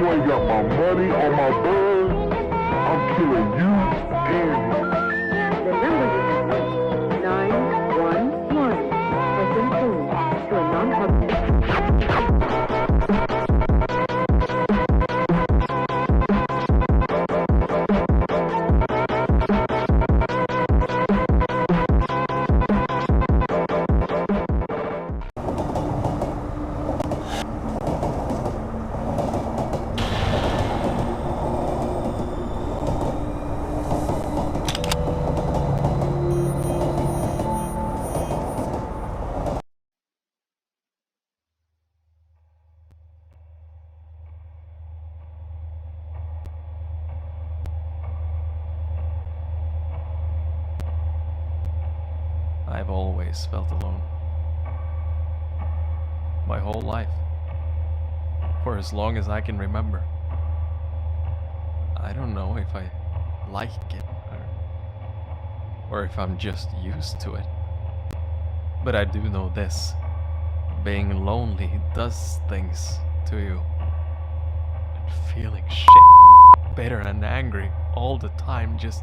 you ain't got my money or my buzz, I'm killing you and you. The number you have, 911, has been changed to a non-public. I've always felt alone. My whole life. For as long as I can remember. I don't know if I like it or if I'm just used to it. But I do know this. Being lonely does things to you. And feeling shit, bitter and angry all the time just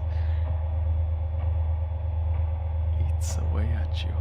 eats away at you.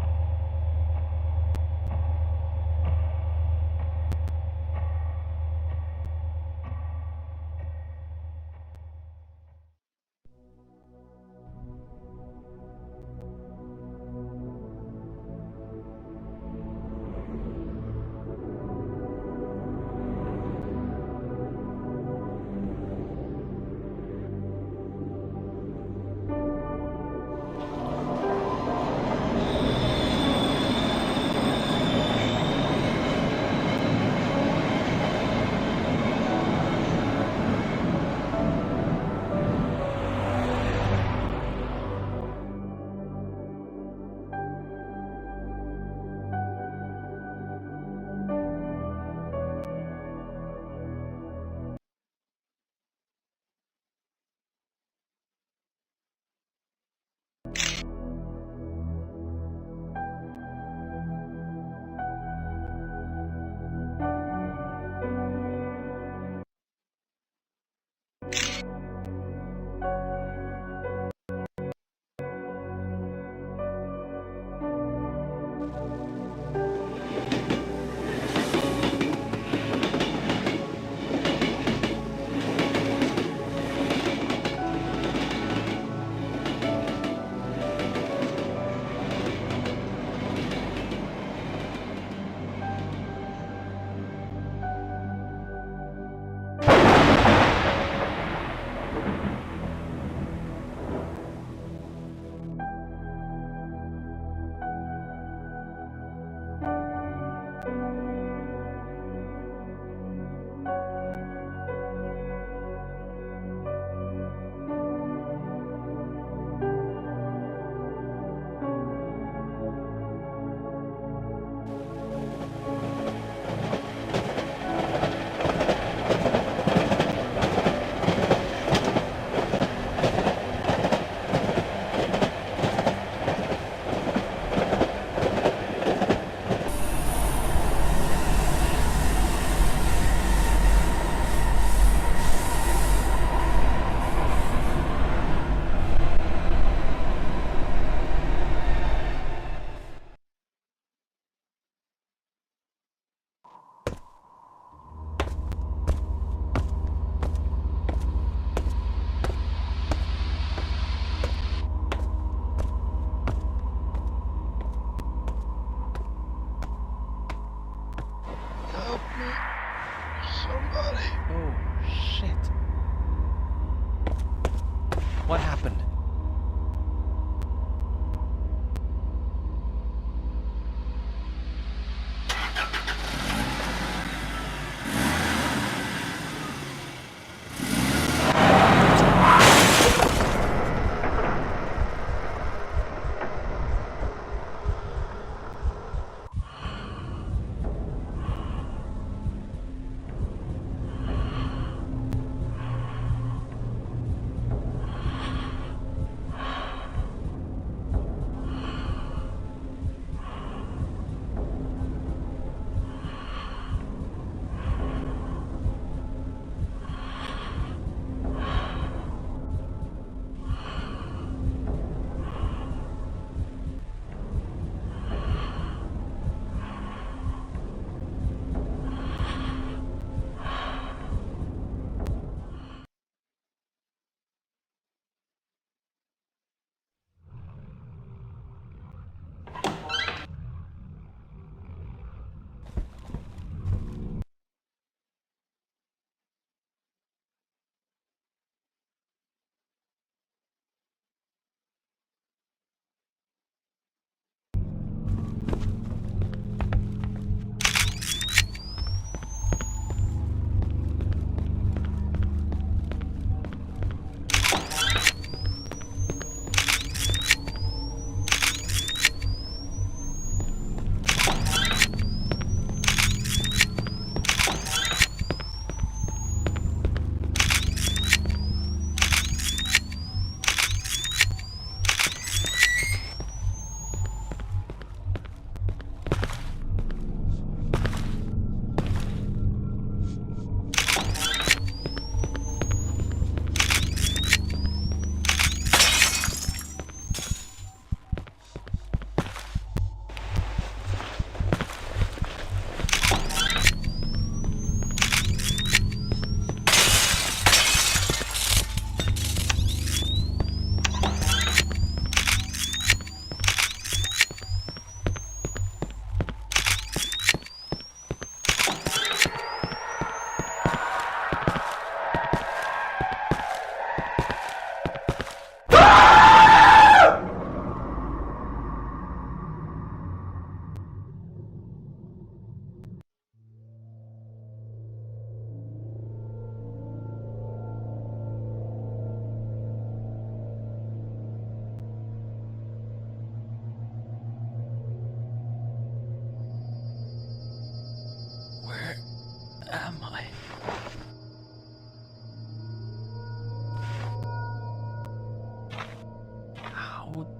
Oh, shit. What happened?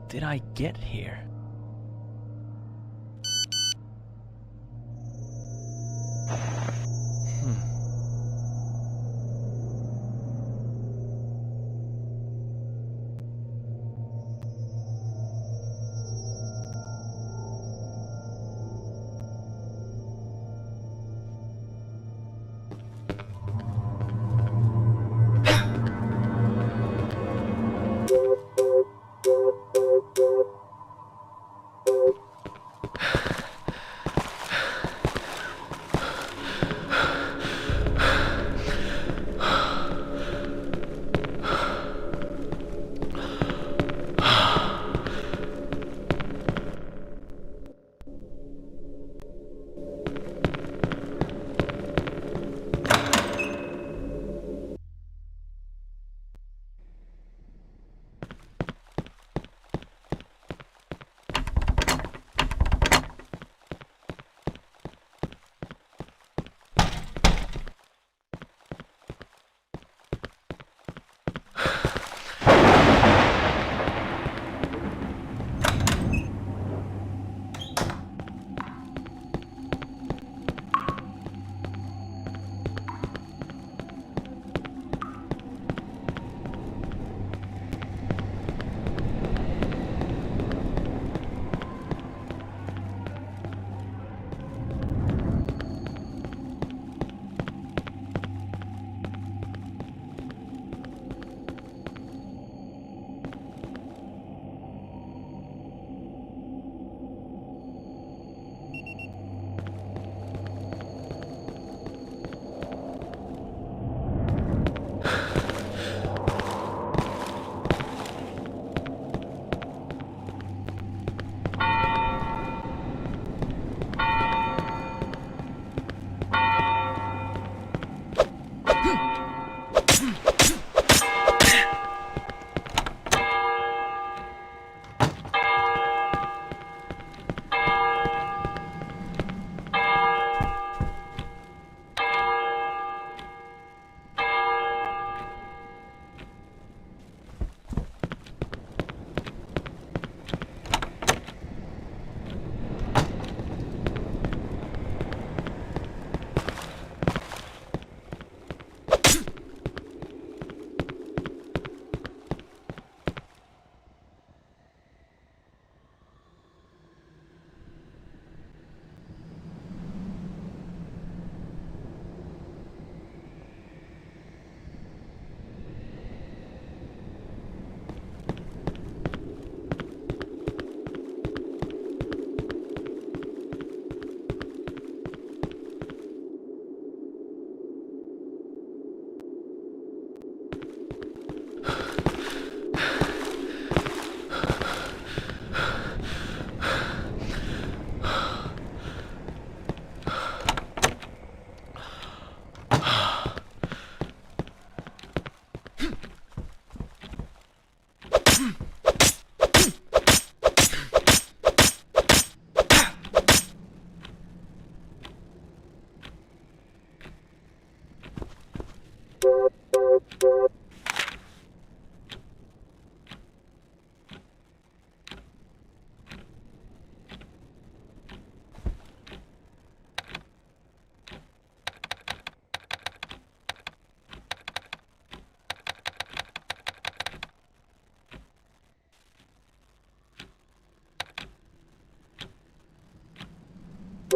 did I get here?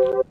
you.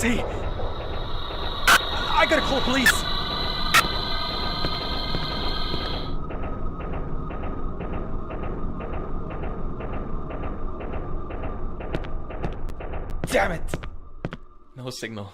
see. I gotta call police. Damn it! No signal.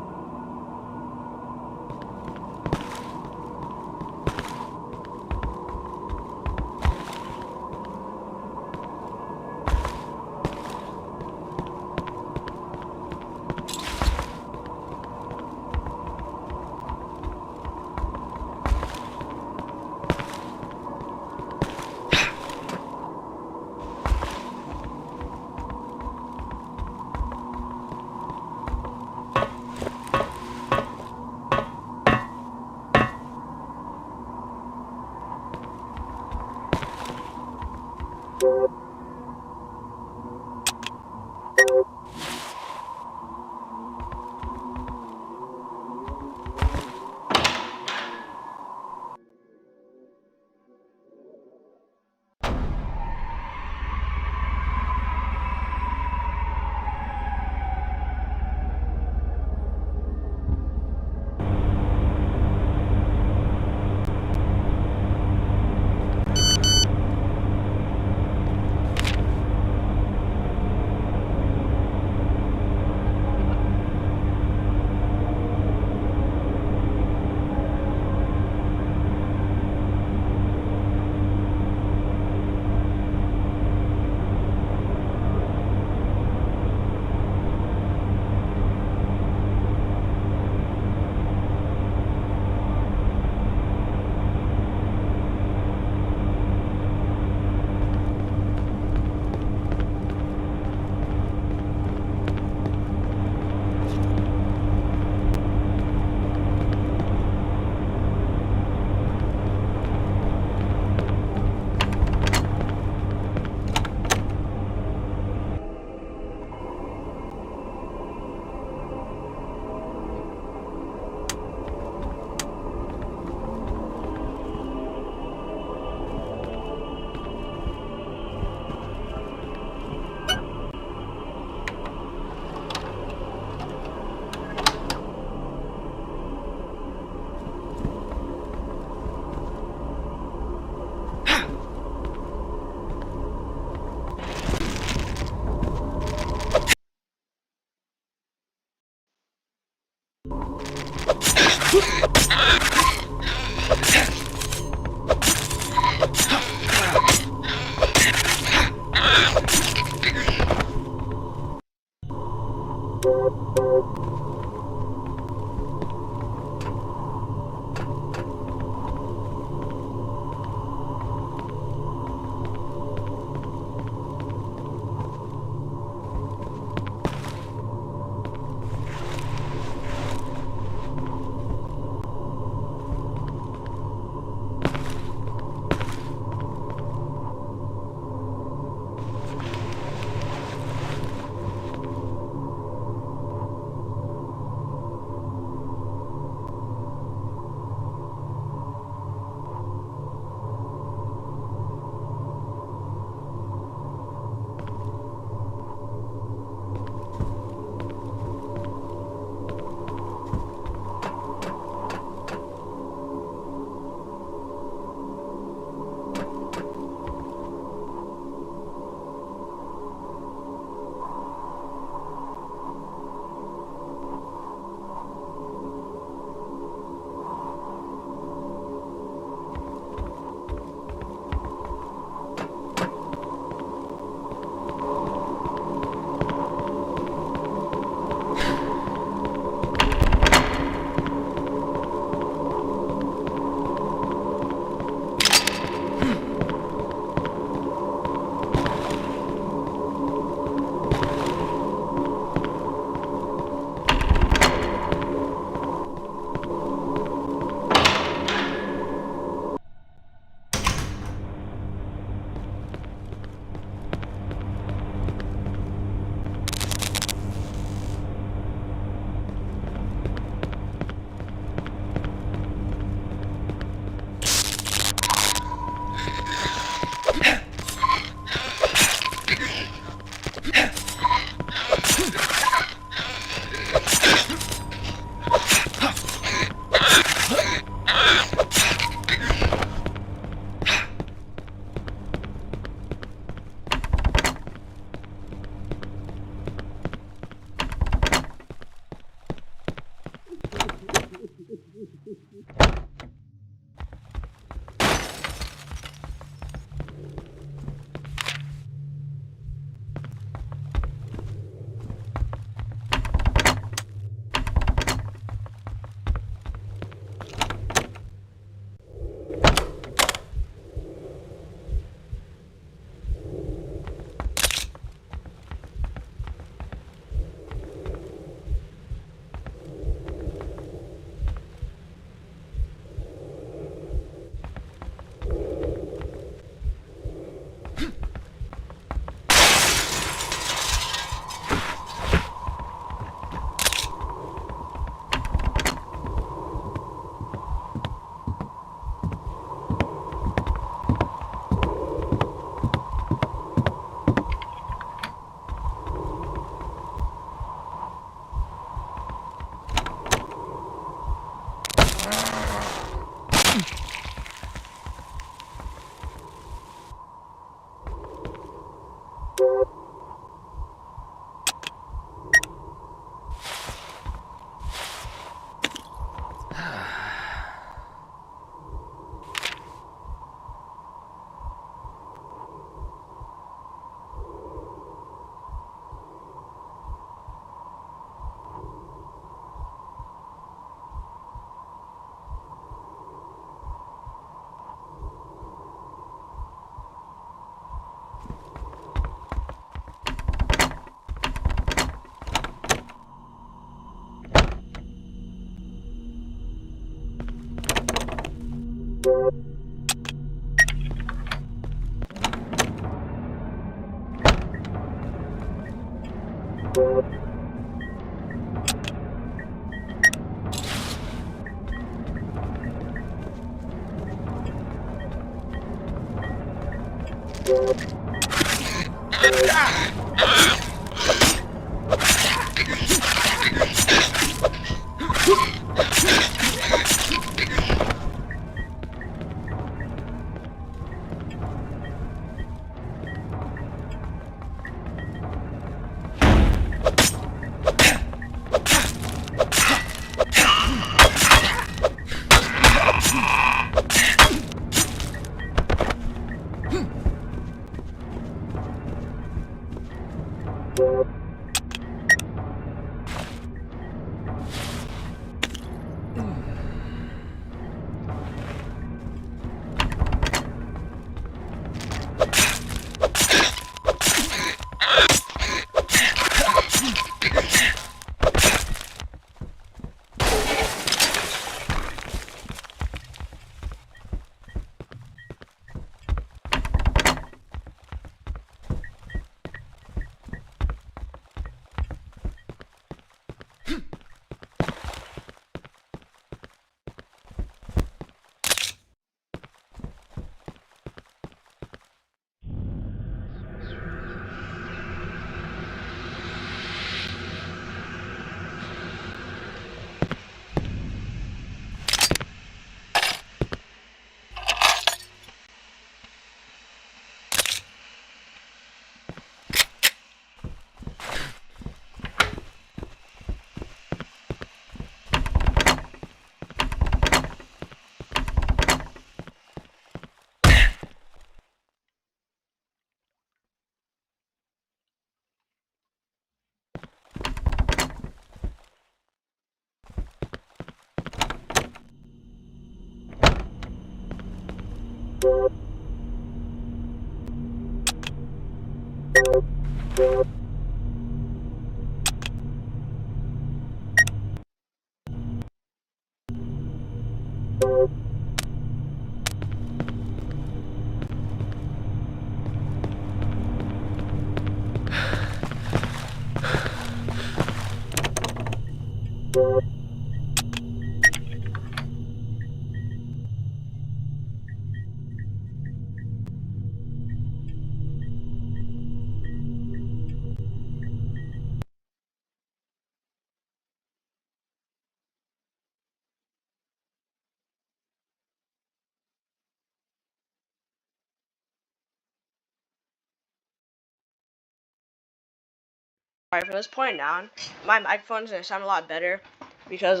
Alright, from this point on, my microphone's gonna sound a lot better because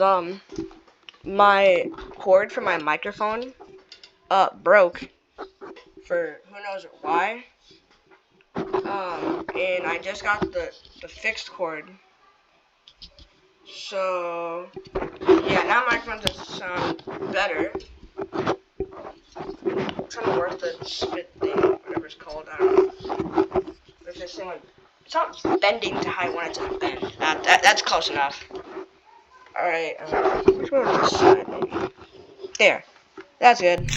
my cord for my microphone broke for who knows why. And I just got the fixed cord. So yeah, now my microphone's gonna sound better. I'm trying to work the spit thing, whatever it's called, I don't know. There's this thing like it's not bending to how I want it to bend. That's close enough. Alright, which one on this side, maybe? There. That's good.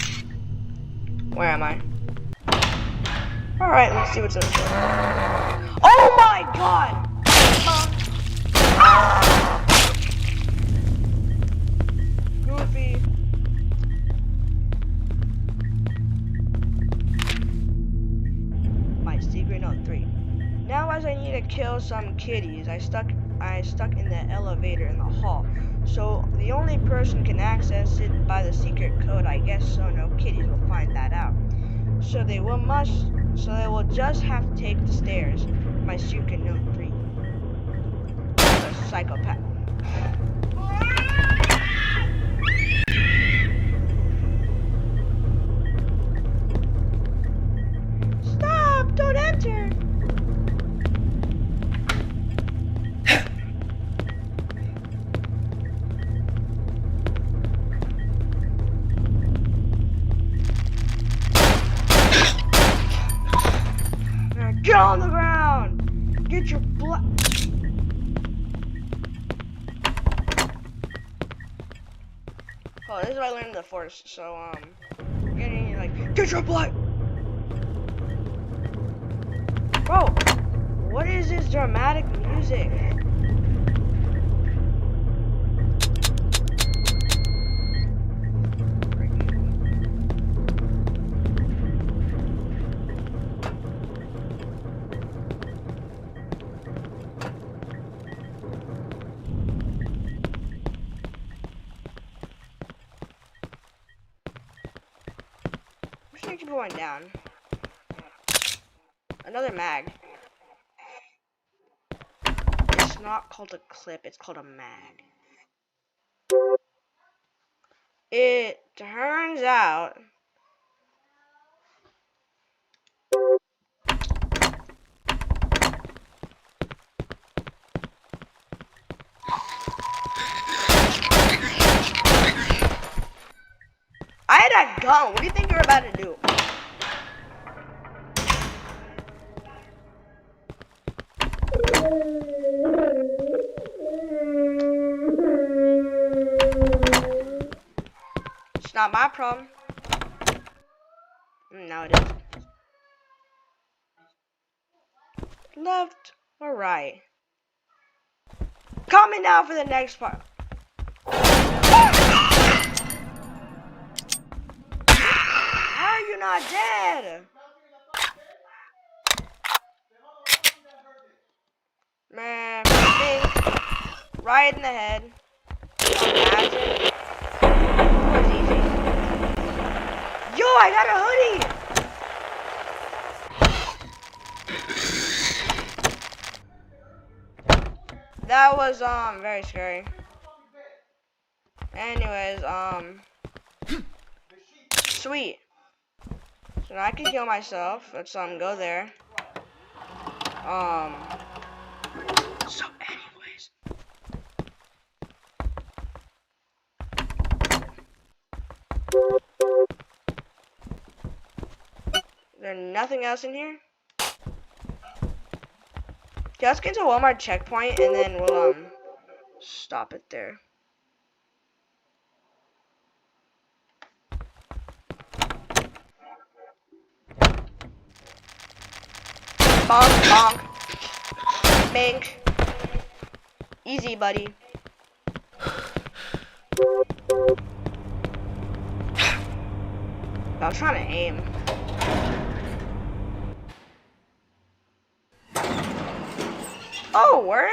Where am I? Alright, let's see what's in this one. Oh my god! Goofy. My secret note 3. Now as I need to kill some kitties, I stuck in the elevator in the hall. So the only person can access it by the secret code, I guess so no kitties will find that out. So they will just have to take the stairs. My secret note 3. A psychopath. Stop! Don't enter! Get on the ground! Get your blood. Oh, this is what I learned in the force. So, getting like, get your blood! Bro, what is this dramatic music? Keep going down. Another mag. It's not called a clip, it's called a mag. It turns out down. What do you think you're about to do? It's not my problem. No, it is. Left or right? Comment down for the next part. How are you not dead? Man, think right in the head. Imagine. That was easy. Yo, I got a hoodie. That was very scary. Anyways, sweet. So now I can heal myself. Let's go there. So anyways. Is there nothing else in here? Okay, let's get to Walmart checkpoint and then we'll stop it there. Bonk, bonk. Mink. Easy, buddy. I was trying to aim. Oh, word?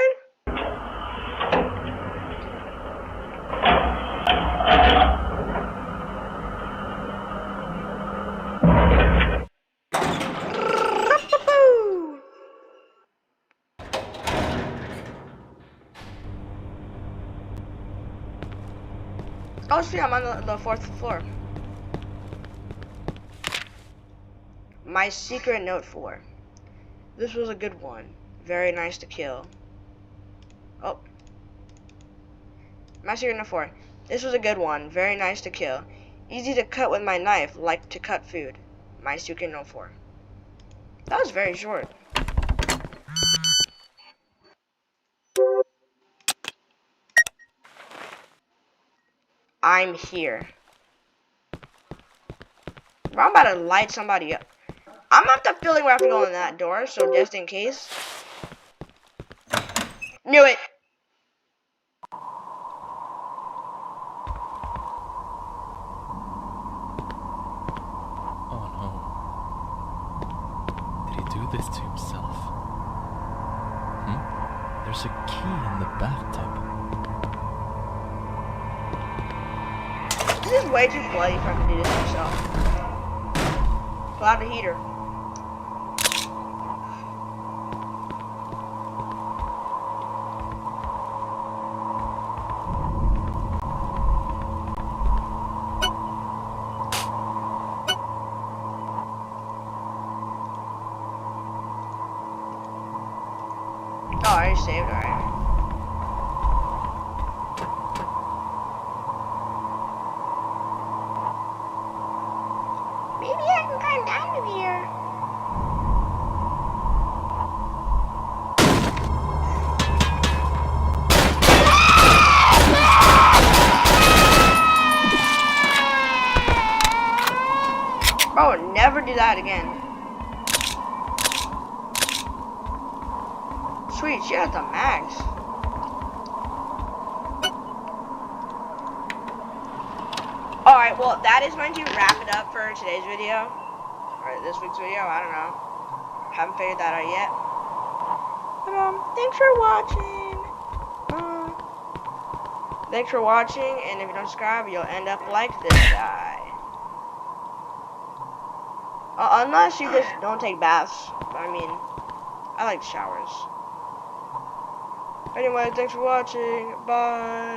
Oh, see, I'm on the 4th floor. My secret note 4. This was a good one. Very nice to kill. Oh. My secret note 4. This was a good one. Very nice to kill. Easy to cut with my knife, like to cut food. My secret note 4. That was very short. I'm here. Bro, I'm about to light somebody up. I'm not the feeling we have to go in that door, so just in case. Knew it. Oh no. Did he do this to himself? There's a key in the bathtub. This is way too bloody for him to do this himself. Pull out the heater. Oh, I already saved, alright. Maybe I can climb down to here. Bro, never do that again. Sweet, she has the max. Alright, well, that is going to wrap it up for today's video. Or this week's video, I don't know. Haven't figured that out yet. But, thanks for watching. Thanks for watching, and if you don't subscribe, you'll end up like this guy. Unless you just don't take baths. But, I mean, I like showers. Anyway, thanks for watching. Bye.